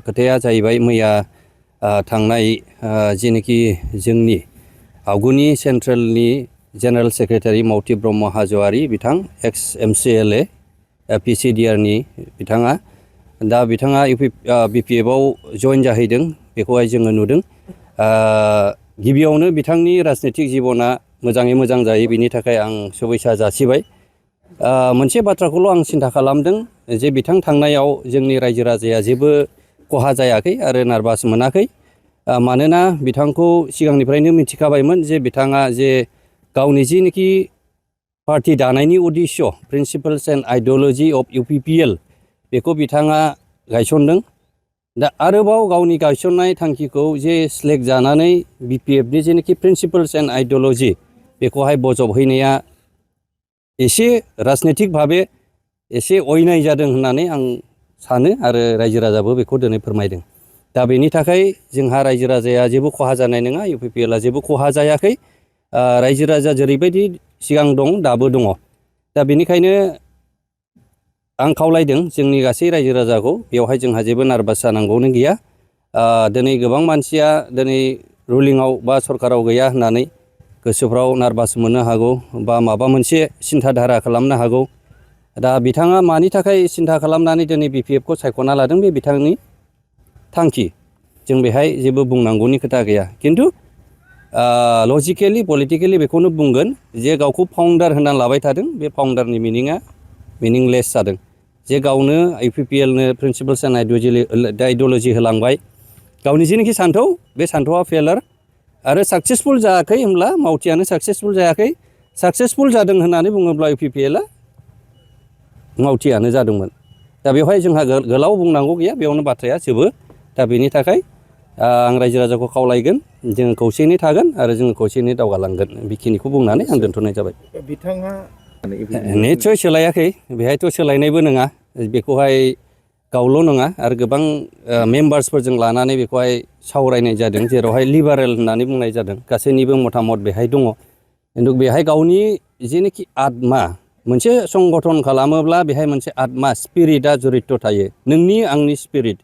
खोथाया जाहैबाय मैया थांनाय जेनोखि जोंनि आवगुनि सेन्ट्रेलनि जेनेरेल सेक्रेटारि मावथि ब्रह्म हाज'वारि बिथां एक्स MCLA PCDR-नि बिथाङा दा बिथाङा BPF-आव जइन जाहैदों बेखौहाय जोङो नुदों। गिबियावनो बिथांनि राजनीतिक जिबना मोजाङै मोजां जायो बिनि थाखाय आं शुभेच्छा जासिबाय। मोनसे बाथ्राखौल' आं सिन्था खालामदों जे बिथां थांनायाव जोंनि रायजो राजाया जेबो खहा जायाखै आरो नार्भास मोनाखै। मानोना बिथांखौ सिगांनिफ्रायनो मिथिखाबायमोन जे बिथाङा जे गावनि जिनोखि पार्टी दानायनि उद्देश्य प्रिन्सिपल्स एन्ड आइडिय'लजि अफ UPPL बेखौ बिथाङा गायसनदों। दा आरोबाव गावनि गायसननाय थांखिखौ जे सिलेक्ट जानानै BPF-नि जेनोखि प्रिन्सिपल्स एन्ड आइडिय'लजि बेखौहाय बजबहैनाया एसे राजनीतिक भाबे एसे अयनाय जादों होननानै आं सानो आरो रायजो राजाबो बेखौ दिनै फोरमायदों। दा बेनि थाखाय जोंहा रायजो राजाया जेबो खहा जानाय नङा, UPPL-आ जेबो खहा जायाखै। रायजो राजा जेरैबायदि सिगां दं दाबो दङ। दा बेनिखायनो आं खावलायदों जोंनि गासै रायजो राजाखौ बेवहाय जोंहा जेबो नार्भास जानांगौनो गैया। दिनै गोबां मानसिया दिनै रुलिंआव बा सरकाराव गैया होननानै गोसोफ्राव नार्भास मोननो हागौ बा माबा मोनसे सिन्था धारा खालामनो हागौ। दा बिथाङा मानि थाखाय सिन्था खालामनानै दिनै BPF-खौ सायख'ना लादों बे बिथांनि थांखि, जों बेहाय जेबो बुंनांगौनि खोथा गैया। खिन्थु लजिकेलि पलिटिकेलि बेखौनो बुंगोन जे गावखौ फाउन्डार होननानै लाबाय थादों, बे फाउन्डारनि मिनिङा मिनिंलेस जादों। जे गावनो UPPL-नो प्रिन्सिपल्स एन्ड आइडिय'लजि होलांबाय, गावनि जेनोखि सान्थौ बे सान्थौआ फेलार आरो साक्सेसफुल जायाखै होमब्ला मावथियानो साक्सेसफुल जायाखै। साक्सेसफुल जादों होननानै बुङोब्ला UPPL-आ मावथियानो जादोंमोन। दा बेवहाय जोंहा गोलाव बुंनांगौ गैया, बेयावनो बाथ्राया जोबो। दा बेनि थाखाय आं रायजो राजाखौ खावलायगोन जोङो खौसेयैनो थागोन आरो जोङो खौसेयैनो दावगालांगोन। बेखिनिखौ बुंनानै आं दोनथ'नाय जाबाय। बिथाङा निस्सय सोलायाखै, बेहायथ' सोलायनायबो नङा। बेखौहाय गावल' नङा आरो गोबां मेम्बार्सफोरजों लानानै बेखौहाय सावरायनाय जादों, जेरावहाय लिबारेल होननानै बुंनाय जादों। गासैनिबो मतामत बेहाय दङ। खिन्थु बेहाय गावनि जेनोखि आत्मा, मोनसे संगठन खालामोब्ला बेहाय मोनसे आत्मा स्पिरिटआ जरित थायो, नोंनि आंनि स्पिरिट।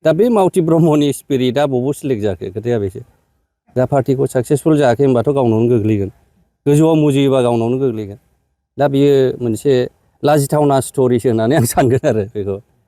दा बे मावथि ब्रह्मनि स्पिरिटआ बबाव सिलेक्ट जाखो खोथाया बेसो। दा पार्टिखौ साक्सेसफुल जायाखै होनबाथ' गावनावनो गोग्लैगोन, गोजौआव मुजियोबा गावनावनो गोग्लैगोन। दा बियो मोनसे लाजिथावना स्ट'रिसो होननानै आं सानगोन आरो बेखौ।